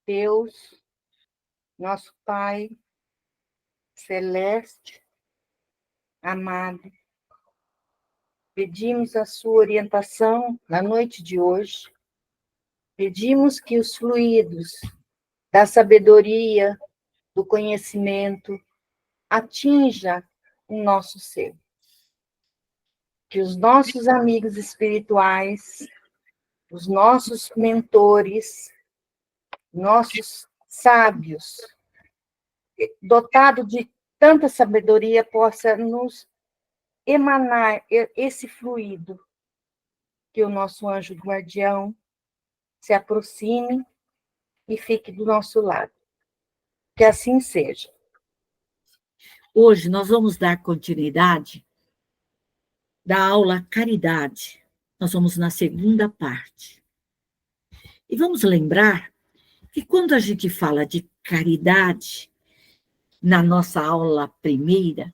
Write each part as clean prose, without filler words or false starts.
Deus, nosso Pai celeste, amado, pedimos a sua orientação na noite de hoje. Pedimos que os fluidos da sabedoria, do conhecimento, atinja o nosso ser. Que os nossos amigos espirituais, os nossos mentores, nossos sábios, dotado de tanta sabedoria, possa nos emanar esse fluido, que o nosso anjo guardião se aproxime e fique do nosso lado. Que assim seja. Hoje nós vamos dar continuidade da aula Caridade. Nós vamos na segunda parte. E vamos lembrar que quando a gente fala de caridade, na nossa aula primeira,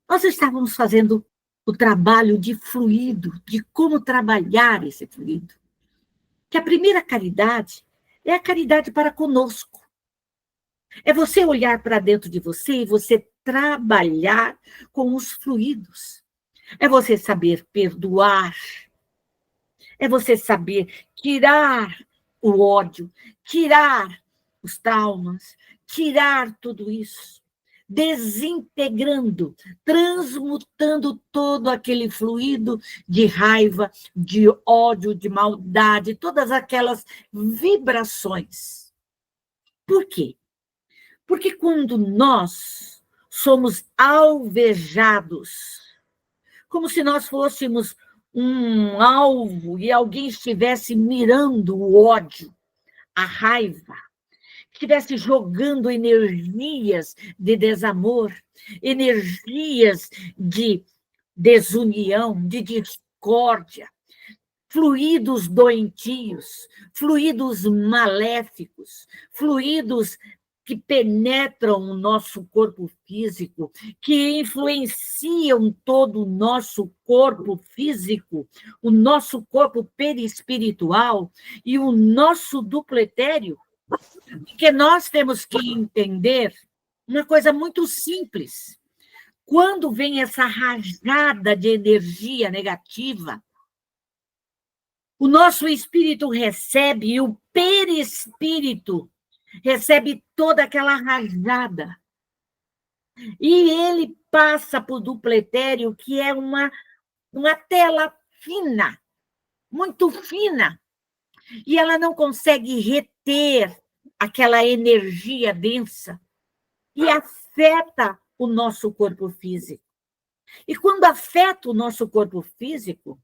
nós estávamos fazendo o trabalho de fluido, de como trabalhar esse fluido. Que a primeira caridade é a caridade para conosco. É você olhar para dentro de você e você trabalhar com os fluidos. É você saber perdoar. É você saber tirar o ódio, tirar os traumas, tirar tudo isso, desintegrando, transmutando todo aquele fluido de raiva, de ódio, de maldade, todas aquelas vibrações. Por quê? Porque quando nós somos alvejados, como se nós fôssemos um alvo e alguém estivesse mirando o ódio, a raiva, estivesse jogando energias de desamor, energias de desunião, de discórdia, fluidos doentios, fluidos maléficos, fluidos que penetram o nosso corpo físico, que influenciam todo o nosso corpo físico, o nosso corpo perispiritual e o nosso duplo etéreo, porque nós temos que entender uma coisa muito simples. Quando vem essa rajada de energia negativa, o nosso espírito recebe, e o perispírito recebe toda aquela rajada. E ele passa para o duplo etéreo, que é uma tela fina, muito fina. E ela não consegue reter aquela energia densa e afeta o nosso corpo físico. E quando afeta o nosso corpo físico,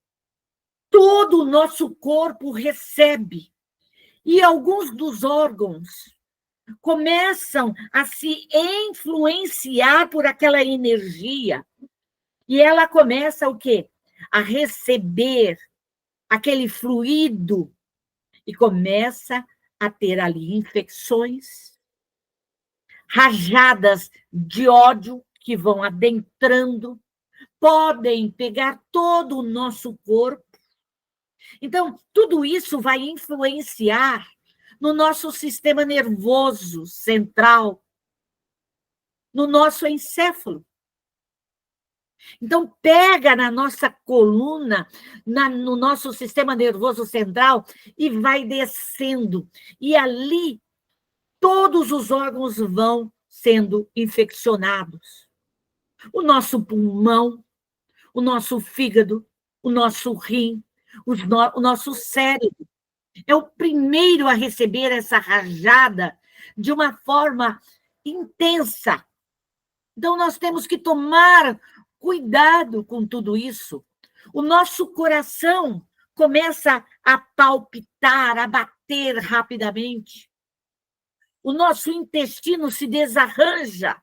todo o nosso corpo recebe. E alguns dos órgãos começam a se influenciar por aquela energia. E ela começa o quê? A receber aquele fluido e começa a ter ali infecções, rajadas de ódio que vão adentrando, podem pegar todo o nosso corpo. Então, tudo isso vai influenciar no nosso sistema nervoso central, no nosso encéfalo. Então, pega na nossa coluna, no nosso sistema nervoso central e vai descendo. E ali, todos os órgãos vão sendo infeccionados. O nosso pulmão, o nosso fígado, o nosso rim, o nosso cérebro. É o primeiro a receber essa rajada de uma forma intensa. Então, nós temos que tomar cuidado com tudo isso. O nosso coração começa a palpitar, a bater rapidamente. O nosso intestino se desarranja.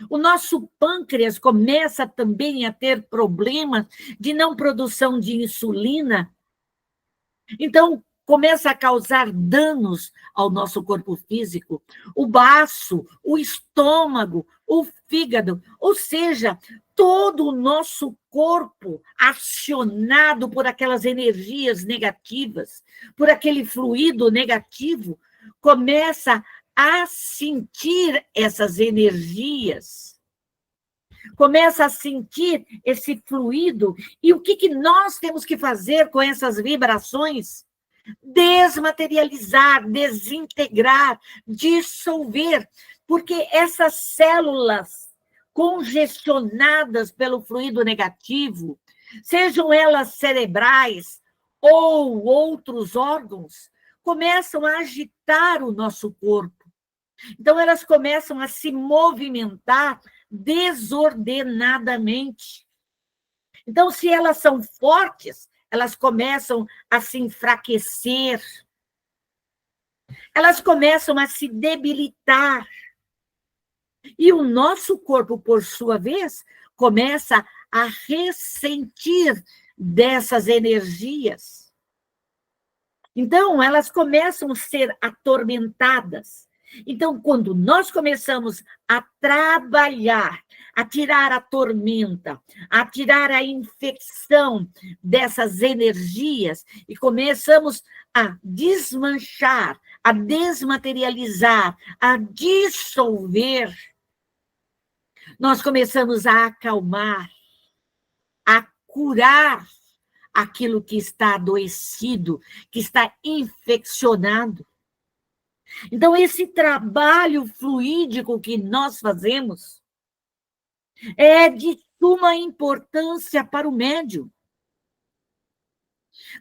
O nosso pâncreas começa também a ter problemas de não produção de insulina. Então, começa a causar danos ao nosso corpo físico, o baço, o estômago, o fígado, ou seja, todo o nosso corpo acionado por aquelas energias negativas, por aquele fluido negativo, começa a sentir essas energias, começa a sentir esse fluido. E o que nós temos que fazer com essas vibrações? Desmaterializar, desintegrar, dissolver, porque essas células congestionadas pelo fluido negativo, sejam elas cerebrais ou outros órgãos, começam a agitar o nosso corpo. Então, elas começam a se movimentar desordenadamente. Então, se elas são fortes, elas começam a se enfraquecer, elas começam a se debilitar. E o nosso corpo, por sua vez, começa a ressentir dessas energias. Então, elas começam a ser atormentadas. Então, quando nós começamos a trabalhar, a tirar a tormenta, a tirar a infecção dessas energias e começamos a desmanchar, a desmaterializar, a dissolver, nós começamos a acalmar, a curar aquilo que está adoecido, que está infeccionado. Então, esse trabalho fluídico que nós fazemos é de suma importância para o médium.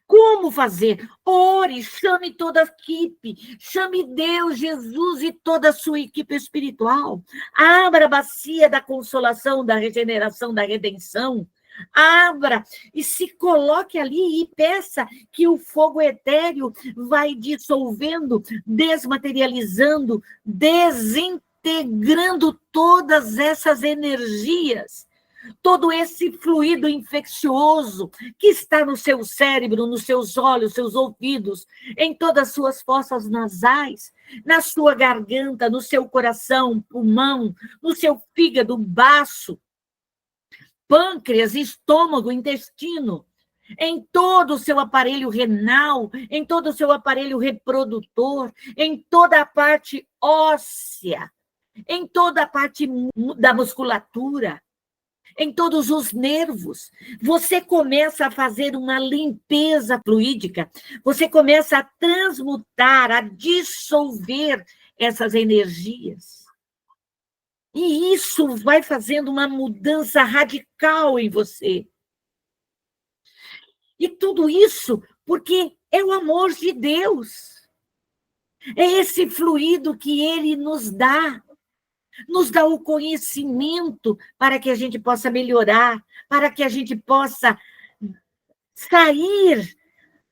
Como fazer? Ore, chame toda a equipe, chame Deus, Jesus e toda a sua equipe espiritual. Abra a bacia da consolação, da regeneração, da redenção. Abra e se coloque ali e peça que o fogo etéreo vai dissolvendo, desmaterializando, desintegrando todas essas energias, todo esse fluido infeccioso que está no seu cérebro, nos seus olhos, seus ouvidos, em todas as suas fossas nasais, na sua garganta, no seu coração, pulmão, no seu fígado, baço, pâncreas, estômago, intestino, em todo o seu aparelho renal, em todo o seu aparelho reprodutor, em toda a parte óssea, em toda a parte da musculatura, em todos os nervos. Você começa a fazer uma limpeza fluídica, você começa a transmutar, a dissolver essas energias. E isso vai fazendo uma mudança radical em você. E tudo isso porque é o amor de Deus. É esse fluido que Ele nos dá o conhecimento para que a gente possa melhorar, para que a gente possa sair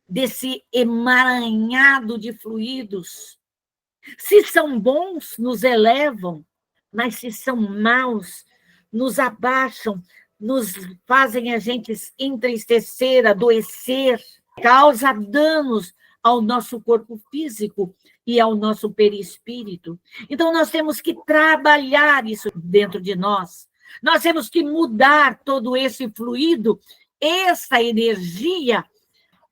desse emaranhado de fluidos. Se são bons, nos elevam, mas se são maus, nos abaixam, nos fazem a gente entristecer, adoecer, causa danos ao nosso corpo físico e ao nosso perispírito. Então, nós temos que trabalhar isso dentro de nós. Nós temos que mudar todo esse fluido, essa energia,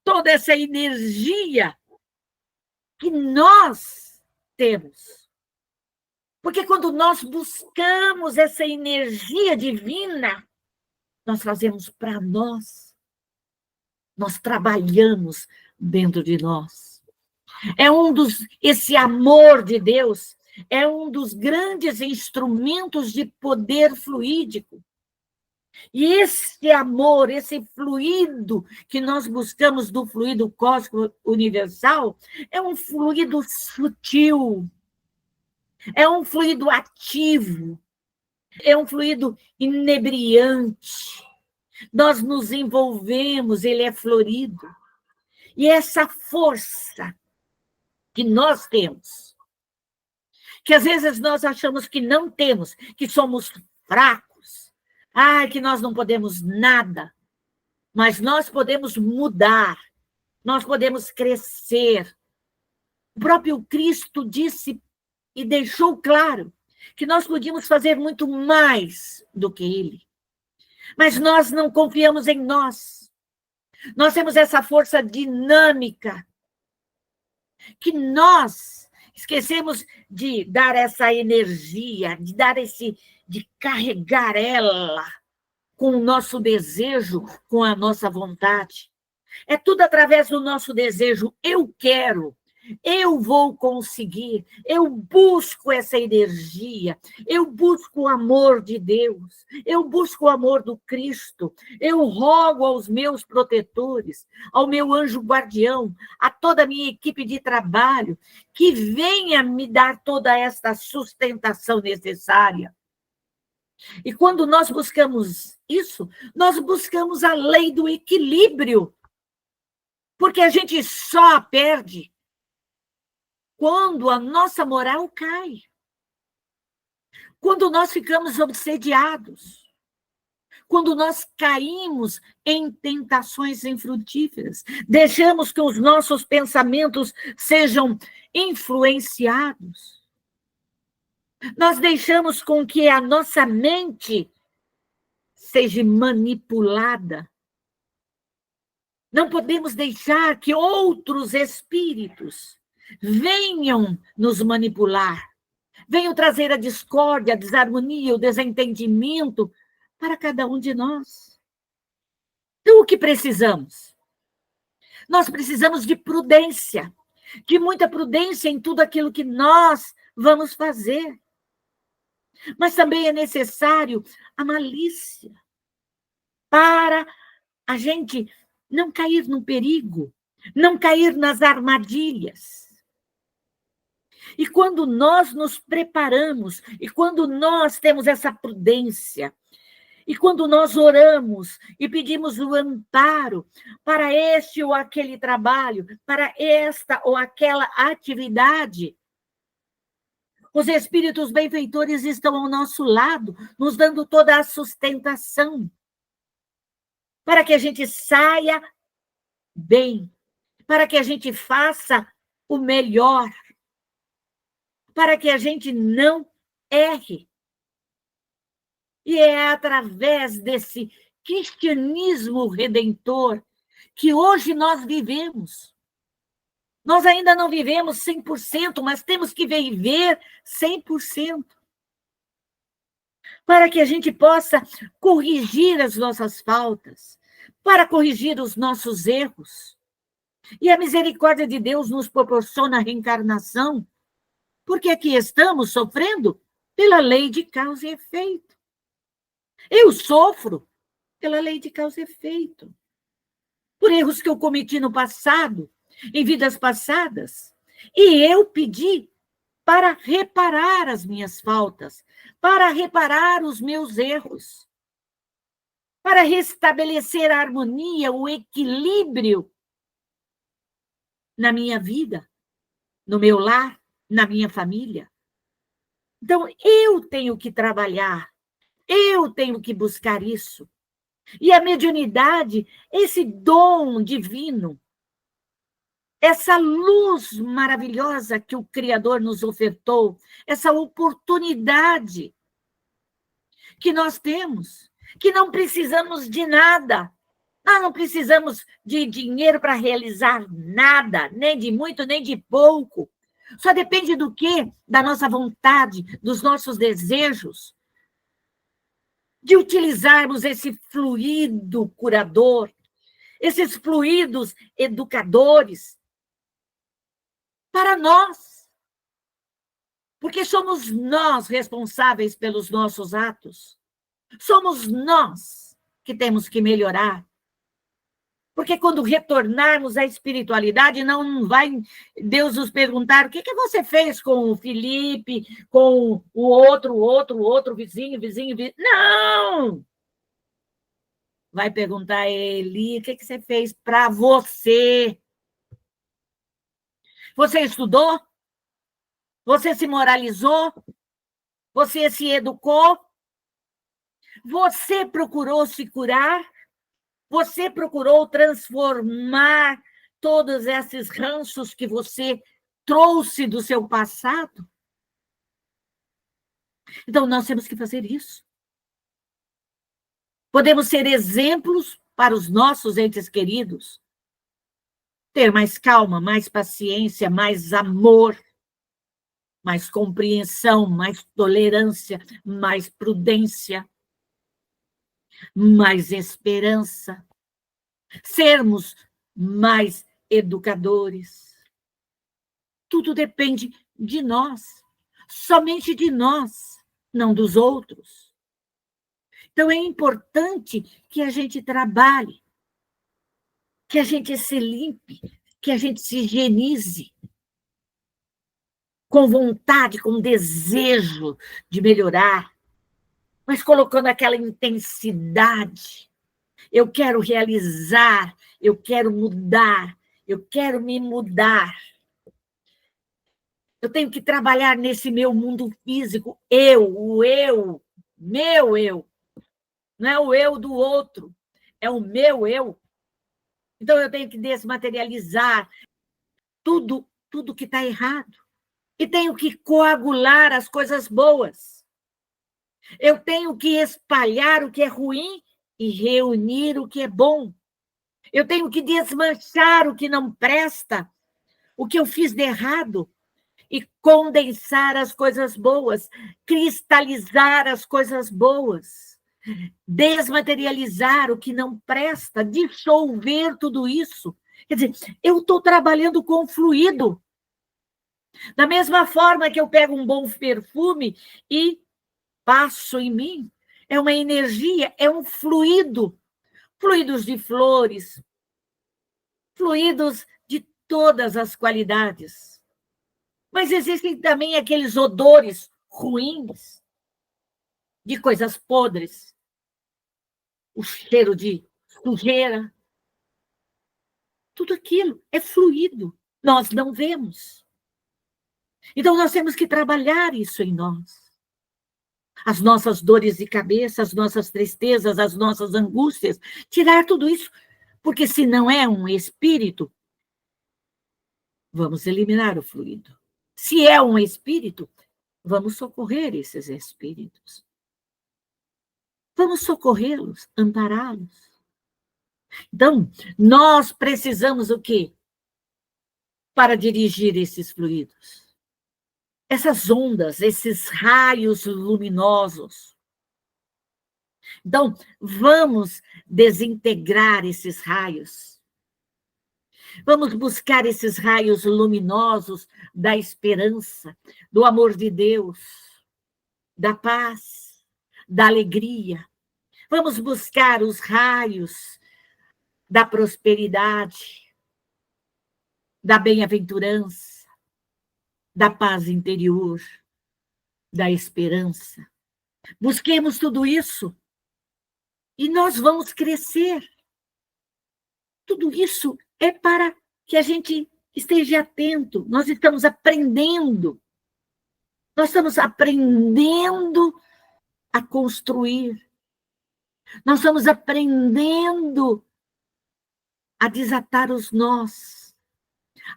toda essa energia que nós temos. Porque quando nós buscamos essa energia divina, nós fazemos para nós. Nós trabalhamos dentro de nós. Esse amor de Deus é um dos grandes instrumentos de poder fluídico. E esse amor, esse fluido que nós buscamos do fluido cósmico universal, é um fluido sutil, é um fluido ativo, é um fluido inebriante. Nós nos envolvemos, ele é florido. E essa força que nós temos, que às vezes nós achamos que não temos, que somos fracos, que nós não podemos nada, mas nós podemos mudar, nós podemos crescer. O próprio Cristo disse e deixou claro que nós podíamos fazer muito mais do que Ele. Mas nós não confiamos em nós. Nós temos essa força dinâmica que nós Esquecemos de dar essa energia, de carregar ela com o nosso desejo, com a nossa vontade. É tudo através do nosso desejo. Eu quero, eu vou conseguir, eu busco essa energia, eu busco o amor de Deus, eu busco o amor do Cristo, eu rogo aos meus protetores, ao meu anjo guardião, a toda a minha equipe de trabalho, que venha me dar toda esta sustentação necessária. E quando nós buscamos isso, nós buscamos a lei do equilíbrio, porque a gente só perde quando a nossa moral cai, quando nós ficamos obsediados, quando nós caímos em tentações infrutíferas, deixamos que os nossos pensamentos sejam influenciados, nós deixamos com que a nossa mente seja manipulada. Não podemos deixar que outros espíritos venham nos manipular, venham trazer a discórdia, a desarmonia, o desentendimento para cada um de nós. Então, o que precisamos? Nós precisamos de prudência, de muita prudência em tudo aquilo que nós vamos fazer. Mas também é necessário a malícia para a gente não cair no perigo, não cair nas armadilhas. E quando nós nos preparamos, e quando nós temos essa prudência, e quando nós oramos e pedimos o amparo para este ou aquele trabalho, para esta ou aquela atividade, os espíritos benfeitores estão ao nosso lado, nos dando toda a sustentação, para que a gente saia bem, para que a gente faça o melhor, para que a gente não erre. E é através desse cristianismo redentor que hoje nós vivemos. Nós ainda não vivemos 100%, mas temos que viver 100%. Para que a gente possa corrigir as nossas faltas, para corrigir os nossos erros. E a misericórdia de Deus nos proporciona a reencarnação, porque aqui estamos sofrendo pela lei de causa e efeito. Eu sofro pela lei de causa e efeito, por erros que eu cometi no passado, em vidas passadas, e eu pedi para reparar as minhas faltas, para reparar os meus erros, para restabelecer a harmonia, o equilíbrio na minha vida, no meu lar, na minha família. Então, eu tenho que trabalhar, eu tenho que buscar isso. E a mediunidade, esse dom divino, essa luz maravilhosa que o Criador nos ofertou, essa oportunidade que nós temos, que não precisamos de nada. Nós não precisamos de dinheiro para realizar nada, nem de muito, nem de pouco. Só depende do quê? Da nossa vontade, dos nossos desejos, de utilizarmos esse fluido curador, esses fluidos educadores, para nós. Porque somos nós responsáveis pelos nossos atos. Somos nós que temos que melhorar. Porque quando retornarmos à espiritualidade, não vai Deus nos perguntar o que você fez com o Felipe, com o outro vizinho. Não! Vai perguntar a ele, o que você fez para você? Você estudou? Você se moralizou? Você se educou? Você procurou se curar? Você procurou transformar todos esses ranços que você trouxe do seu passado? Então, nós temos que fazer isso. Podemos ser exemplos para os nossos entes queridos. Ter mais calma, mais paciência, mais amor. mais compreensão, mais tolerância, mais prudência, mais esperança, sermos mais educadores. Tudo depende de nós, somente de nós, não dos outros. Então, é importante que a gente trabalhe, que a gente se limpe, que a gente se higienize, com vontade, com desejo de melhorar, mas colocando aquela intensidade. Eu quero realizar, eu quero mudar, eu quero me mudar. Eu tenho que trabalhar nesse meu mundo físico, o eu, meu eu. Não é o eu do outro, é o meu eu. Então, eu tenho que desmaterializar tudo que está errado. E tenho que coagular as coisas boas. Eu tenho que espalhar o que é ruim e reunir o que é bom. Eu tenho que desmanchar o que não presta, o que eu fiz de errado, e condensar as coisas boas, cristalizar as coisas boas, desmaterializar o que não presta, dissolver tudo isso. Quer dizer, eu estou trabalhando com fluido. Da mesma forma que eu pego um bom perfume e passo em mim, é uma energia, é um fluido. Fluidos de flores, fluidos de todas as qualidades. Mas existem também aqueles odores ruins, de coisas podres, o cheiro de sujeira. Tudo aquilo é fluido, nós não vemos. Então, nós temos que trabalhar isso em nós. As nossas dores de cabeça, as nossas tristezas, as nossas angústias, tirar tudo isso, porque se não é um espírito, vamos eliminar o fluido. Se é um espírito, vamos socorrer esses espíritos. Vamos socorrê-los, ampará-los. Então, nós precisamos o quê? Para dirigir esses fluidos. Essas ondas, esses raios luminosos. Então, vamos desintegrar esses raios. Vamos buscar esses raios luminosos da esperança, do amor de Deus, da paz, da alegria. Vamos buscar os raios da prosperidade, da bem-aventurança, da paz interior, da esperança. Busquemos tudo isso e nós vamos crescer. Tudo isso é para que a gente esteja atento. Nós estamos aprendendo. Nós estamos aprendendo a construir. Nós estamos aprendendo a desatar os nós,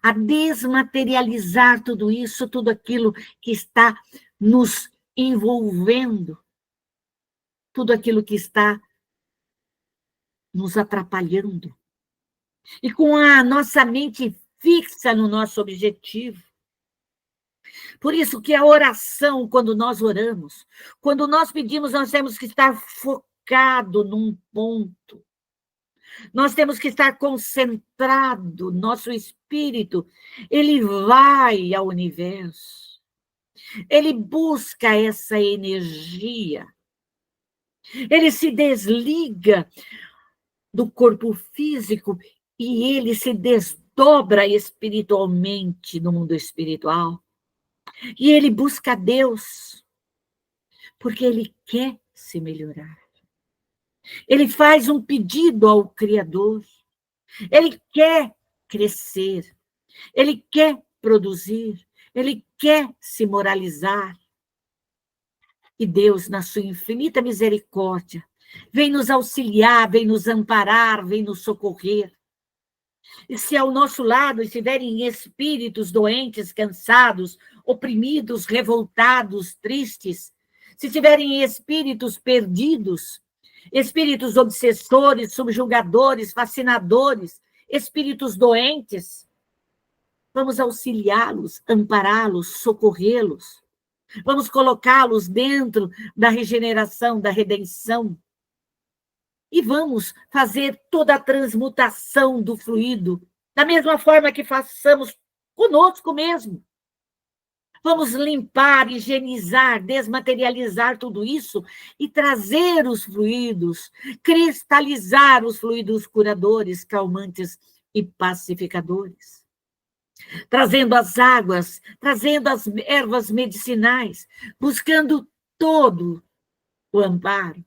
a desmaterializar tudo isso, tudo aquilo que está nos envolvendo, tudo aquilo que está nos atrapalhando. E com a nossa mente fixa no nosso objetivo. Por isso que a oração, quando nós oramos, quando nós pedimos, nós temos que estar focado num ponto. Nós temos que estar concentrado, nosso espírito, ele vai ao universo. Ele busca essa energia. Ele se desliga do corpo físico e ele se desdobra espiritualmente no mundo espiritual. E ele busca Deus, porque ele quer se melhorar. Ele faz um pedido ao Criador. Ele quer crescer. Ele quer produzir. Ele quer se moralizar. E Deus, na sua infinita misericórdia, vem nos auxiliar, vem nos amparar, vem nos socorrer. E se ao nosso lado estiverem espíritos doentes, cansados, oprimidos, revoltados, tristes, se tiverem espíritos perdidos, espíritos obsessores, subjugadores, fascinadores, espíritos doentes, Vamos auxiliá-los, ampará-los, socorrê-los. Vamos colocá-los dentro da regeneração, da redenção. E vamos fazer toda a transmutação do fluido, da mesma forma que façamos conosco mesmo. Vamos limpar, higienizar, desmaterializar tudo isso e trazer os fluidos, cristalizar os fluidos curadores, calmantes e pacificadores. Trazendo as águas, trazendo as ervas medicinais, buscando todo o amparo.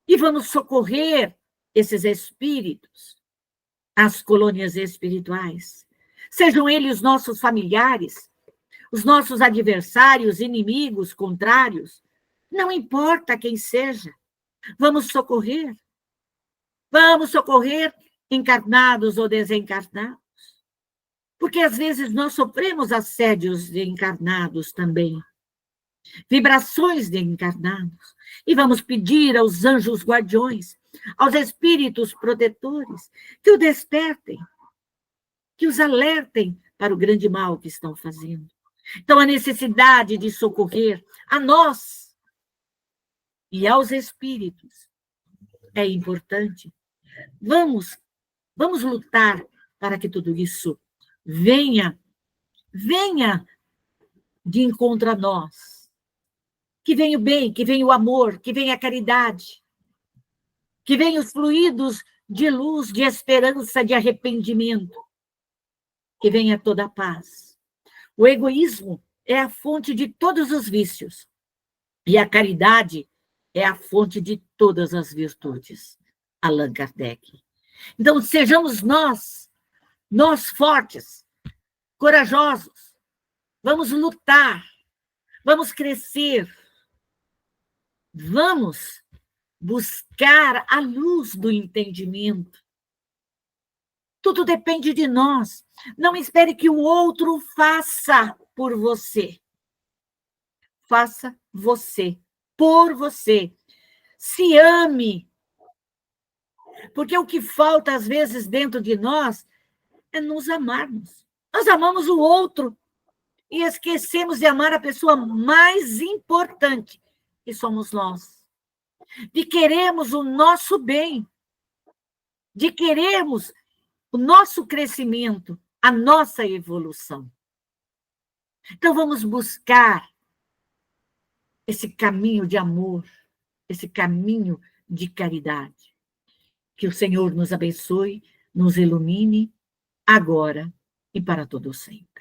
E vamos socorrer esses espíritos, as colônias espirituais. Sejam eles os nossos familiares, os nossos adversários, inimigos, contrários. Não importa quem seja. Vamos socorrer. Vamos socorrer encarnados ou desencarnados. Porque às vezes nós sofremos assédios de encarnados também. Vibrações de encarnados. E vamos pedir aos anjos guardiões, aos espíritos protetores, que o despertem, que os alertem para o grande mal que estão fazendo. Então, a necessidade de socorrer a nós e aos espíritos é importante. Vamos lutar para que tudo isso venha de encontro a nós. Que venha o bem, que venha o amor, que venha a caridade, que venham os fluidos de luz, de esperança, de arrependimento, que venha toda a paz. O egoísmo é a fonte de todos os vícios e a caridade é a fonte de todas as virtudes. Allan Kardec. Então, sejamos nós fortes, corajosos, vamos lutar, vamos crescer, vamos buscar a luz do entendimento. Tudo depende de nós. Não espere que o outro faça por você. Faça você, por você. Se ame. Porque o que falta, às vezes, dentro de nós é nos amarmos. Nós amamos o outro e esquecemos de amar a pessoa mais importante, que somos nós. De querermos o nosso bem, de querermos o nosso crescimento, a nossa evolução. Então, vamos buscar esse caminho de amor, esse caminho de caridade. Que o Senhor nos abençoe, nos ilumine, agora e para todo sempre.